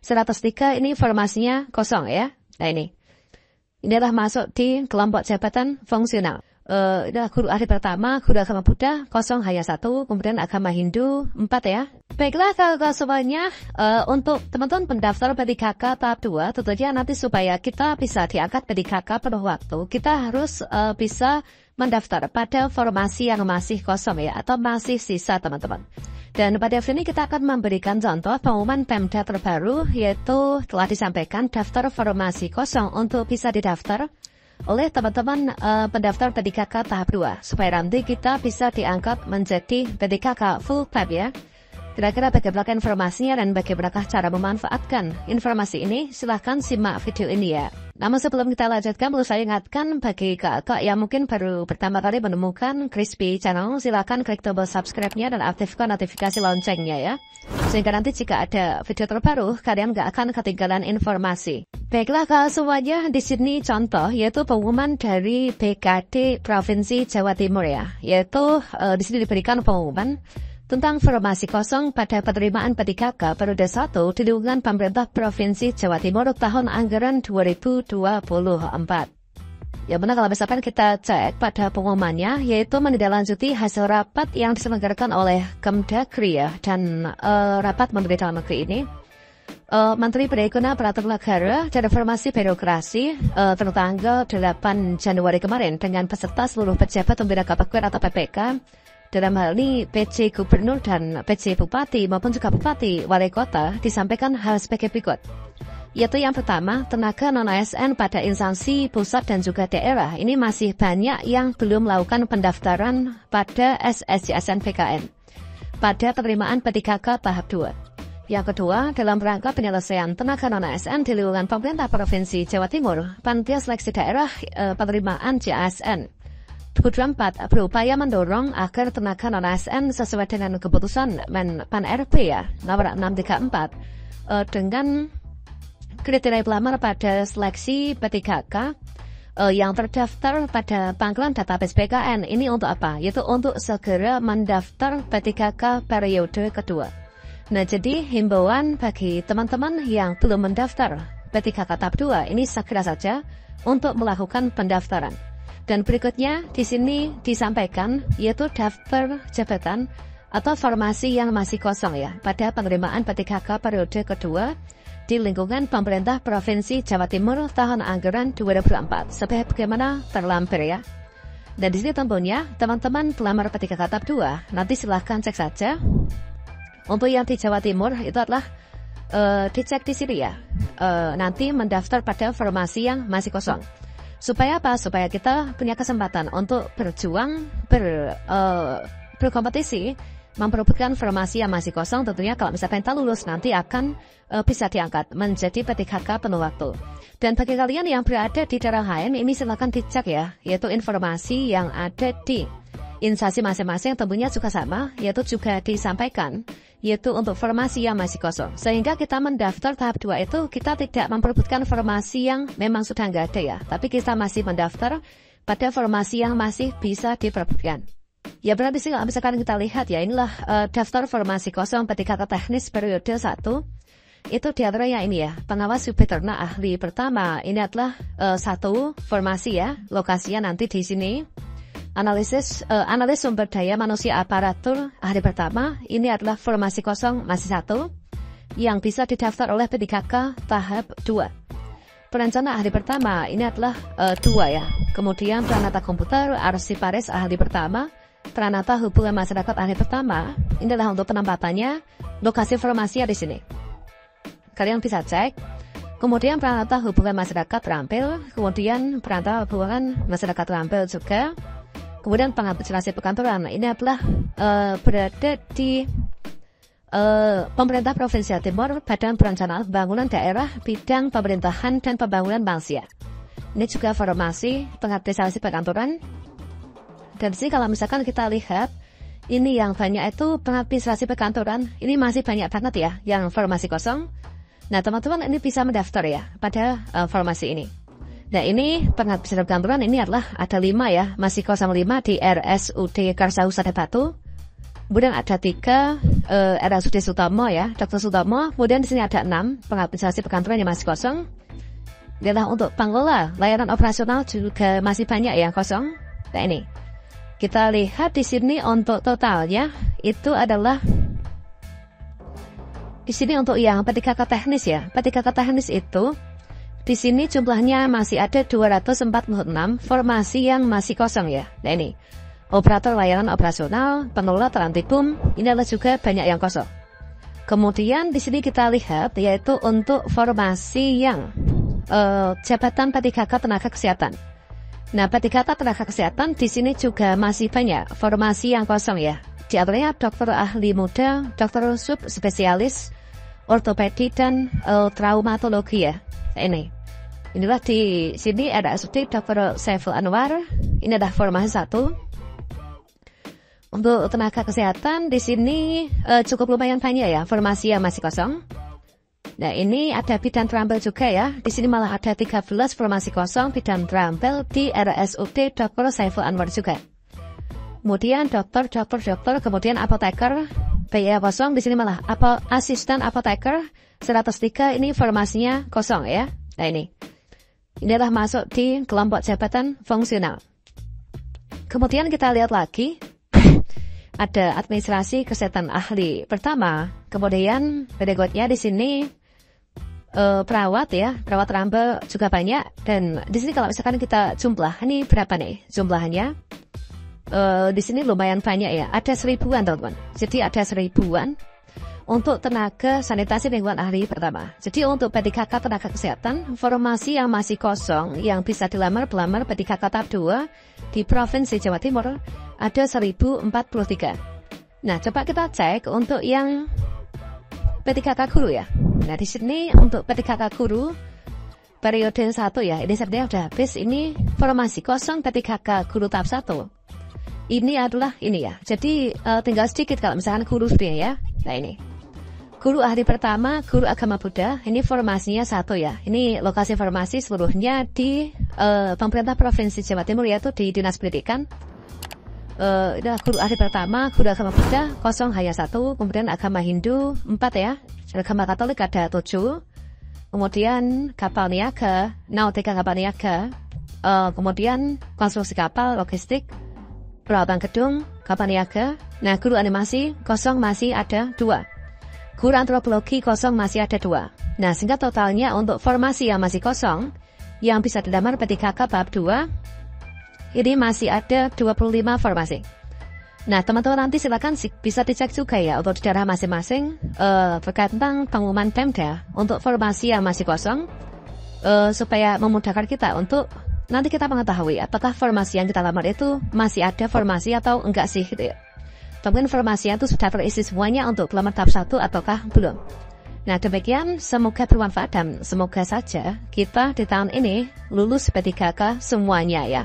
103 ini formasinya kosong ya. Nah ini adalah masuk di kelompok jabatan fungsional. Adalah guru ahli pertama, guru agama Buddha, kosong hanya 1, kemudian agama Hindu 4 ya. Baiklah kalau semuanya untuk teman-teman pendaftar PTKK tahap 2, tentunya nanti supaya kita bisa diangkat PTKK penuh waktu, kita harus bisa mendaftar pada formasi yang masih kosong ya, atau masih sisa teman-teman. Dan pada video ini kita akan memberikan contoh pengumuman Pemda terbaru, yaitu telah disampaikan daftar formasi kosong untuk bisa didaftar oleh teman-teman pendaftar PTKK tahap 2, supaya nanti kita bisa diangkat menjadi PTKK full time ya. Kira-kira bagaimana informasinya dan bagaimanakah cara memanfaatkan informasi ini? Silahkan simak video ini ya. Namun sebelum kita lanjutkan, perlu saya ingatkan bagi kakak yang mungkin baru pertama kali menemukan Crispy Channel, silahkan klik tombol subscribe-nya dan aktifkan notifikasi loncengnya ya. Sehingga nanti jika ada video terbaru, kalian gak akan ketinggalan informasi. Baiklah kalau semuanya, di sini contoh yaitu pengumuman dari BKD Provinsi Jawa Timur ya. Yaitu di sini diberikan pengumuman tentang formasi kosong pada penerimaan PTKK periode 1 di lingkungan pemerintah Provinsi Jawa Timur tahun anggaran 2024. Ya benar kalau misalkan kita cek pada pengumumannya, yaitu menindaklanjuti hasil rapat yang diselenggarakan oleh Kemdagri ya, dan rapat Menteri Dalam Negeri ini. Menteri Perekonomian Peraturan Negara dan Reformasi Birokrasi tertanggal 8 Januari kemarin dengan peserta seluruh pejabat pembina KPK atau PPK. Dalam hal ini, PJ Gubernur dan PJ Bupati maupun juga Bupati Wali Kota disampaikan hal sebagai berikut. Yaitu yang pertama, tenaga non-ASN pada instansi pusat dan juga daerah ini masih banyak yang belum melakukan pendaftaran pada SSJSN-PKN pada penerimaan PTKK tahap 2. Yang kedua, dalam rangka penyelesaian tenaga non-ASN di lingkungan pemerintah Provinsi Jawa Timur, Panitia Seleksi Daerah Penerimaan JASN 2024 berupaya mendorong agar tenaga non-ASN sesuai dengan keputusan Pan RB ya, nomor 634 dengan kriteria pelamar pada seleksi PTKK yang terdaftar pada panggilan database PKN. Ini untuk apa? Yaitu untuk segera mendaftar PTKK periode kedua. Nah, jadi himbauan bagi teman-teman yang belum mendaftar PTKK tahap 2 ini segera saja untuk melakukan pendaftaran. Dan berikutnya di sini disampaikan yaitu daftar jabatan atau formasi yang masih kosong ya pada penerimaan PTKK periode kedua di lingkungan pemerintah Provinsi Jawa Timur tahun anggaran 2024. Sebagaimana terlampir ya. Dan di sini tentunya teman-teman pelamar PTKK tahap 2 nanti silahkan cek saja. Untuk yang di Jawa Timur itu adalah dicek di sini ya. Nanti mendaftar pada formasi yang masih kosong. Supaya apa? Supaya kita punya kesempatan untuk berjuang, berkompetisi, memperebutkan formasi yang masih kosong. Tentunya kalau misalkan kita lulus nanti akan bisa diangkat menjadi PTKK penuh waktu. Dan bagi kalian yang berada di daerah lain, ini silakan dicek ya, yaitu informasi yang ada di instansi masing-masing tentunya juga sama, yaitu juga disampaikan, yaitu untuk formasi yang masih kosong. Sehingga kita mendaftar tahap 2 itu kita tidak memperebutkan formasi yang memang sudah nggak ada ya, tapi kita masih mendaftar pada formasi yang masih bisa diperebutkan. Ya berarti sih kalau misalkan kita lihat ya, inilah daftar formasi kosong PTKK teknis periode 1. Itu diantaranya ini ya, pengawas subveternak ahli pertama, ini adalah satu formasi ya, lokasinya nanti di sini. Analis sumber daya manusia aparatur ahli pertama, ini adalah formasi kosong masih 1 yang bisa didaftar oleh PTKK tahap 2. Perencana ahli pertama, ini adalah 2 ya. Kemudian peranata komputer, arsiparis ahli pertama, peranata hubungan masyarakat ahli pertama, ini adalah untuk penempatannya, lokasi formasinya di sini. Kalian bisa cek. Kemudian peranata hubungan masyarakat terampil, kemudian peranata hubungan masyarakat terampil juga. Kemudian pengadministrasi perkantoran, ini adalah berada di pemerintah Provinsi Jawa Timur, Badan Perencanaan Pembangunan Daerah, Bidang Pemerintahan dan Pembangunan Manusia. Ini juga formasi pengadministrasi perkantoran. Dan di sini kalau misalkan kita lihat, ini yang banyak itu pengadministrasi perkantoran, ini masih banyak banget ya, yang formasi kosong. Nah teman-teman ini bisa mendaftar ya pada formasi ini. Nah ini pengadministrasi perkantoran ini adalah ada 5 ya, masih 05 di RSUD Karsahusada Batu. Kemudian ada 3 RSUD Sutomo ya, Dr. Sutomo. Kemudian di sini ada 6 pengadministrasi perkantoran yang masih kosong. Adalah untuk pengelola layanan operasional juga masih banyak yang kosong. Nah ini kita lihat di sini untuk totalnya itu adalah di sini untuk yang P3K teknis ya. P3K teknis itu di sini jumlahnya masih ada 246 formasi yang masih kosong ya. Nah ini operator layanan operasional, pengelola terantipum, ini adalah juga banyak yang kosong. Kemudian di sini kita lihat yaitu untuk formasi yang jabatan P3K tenaga kesehatan. Nah, P3K tenaga kesehatan di sini juga masih banyak formasi yang kosong ya. Di antaranya dokter ahli muda, dokter subspesialis, ortopedi dan traumatologi ya. Inilah di sini ada RSUD Dr. Saiful Anwar. Ini adalah formasi 1. Untuk tenaga kesehatan di sini cukup lumayan banyak ya formasi yang masih kosong. Nah ini ada bidan terampil juga ya. Di sini malah ada 13 formasi kosong bidan terampil di RSUD Dr. Saiful Anwar juga. Kemudian dokter, kemudian apoteker, BIA kosong. Di sini malah asisten apoteker 103 ini formasinya kosong ya. Nah ini adalah masuk di kelompok jabatan fungsional. Kemudian kita lihat lagi ada administrasi kesehatan ahli pertama. Kemudian berikutnya di sini perawat ya, perawat terampil juga banyak. Dan di sini kalau misalkan kita jumlah, ini berapa nih jumlahnya? Di sini lumayan banyak ya, ada 1000-an teman-teman. Jadi ada 1000-an untuk tenaga sanitasi lingkungan ahli pertama. Jadi untuk P3K tenaga kesehatan, formasi yang masih kosong yang bisa dilamar pelamar P3K tahap 2 di Provinsi Jawa Timur ada 1043. Nah, coba kita cek untuk yang P3K guru ya. Nah, di sini untuk P3K guru periode 1 ya, ini sebenarnya sudah habis. Ini formasi kosong P3K guru tahap 1. Ini adalah ini ya. Jadi tinggal sedikit kalau misalkan guru sebenarnya ya. Nah, ini. Guru ahli pertama, guru agama Buddha, ini formasinya 1 ya. Ini lokasi formasi seluruhnya di pemerintah Provinsi Jawa Timur yaitu di Dinas Pendidikan. Adalah guru ahli pertama, guru agama Buddha, kosong hanya 1, kemudian agama Hindu 4 ya, agama Katolik ada 7, kemudian kapal niaga, nautika kapal niaga, kemudian konstruksi kapal, logistik, perawatan gedung, kapal niaga. Nah, guru animasi kosong masih ada 2, guru antropologi kosong masih ada 2. Nah, sehingga totalnya untuk formasi yang masih kosong yang bisa dilamar P3K tahap 2 ini masih ada 25 formasi. Nah, teman-teman nanti silakan bisa dicek juga ya untuk di daerah masing-masing terkait tentang pengumuman Pemda untuk formasi yang masih kosong supaya memudahkan kita untuk nanti kita mengetahui apakah formasi yang kita lamar itu masih ada formasi atau enggak sih gitu ya. Mungkin formasinya itu sudah terisi semuanya untuk pelamar tahap 1 ataukah belum. Nah, demikian semoga bermanfaat dan semoga saja kita di tahun ini lulus P3K semuanya ya.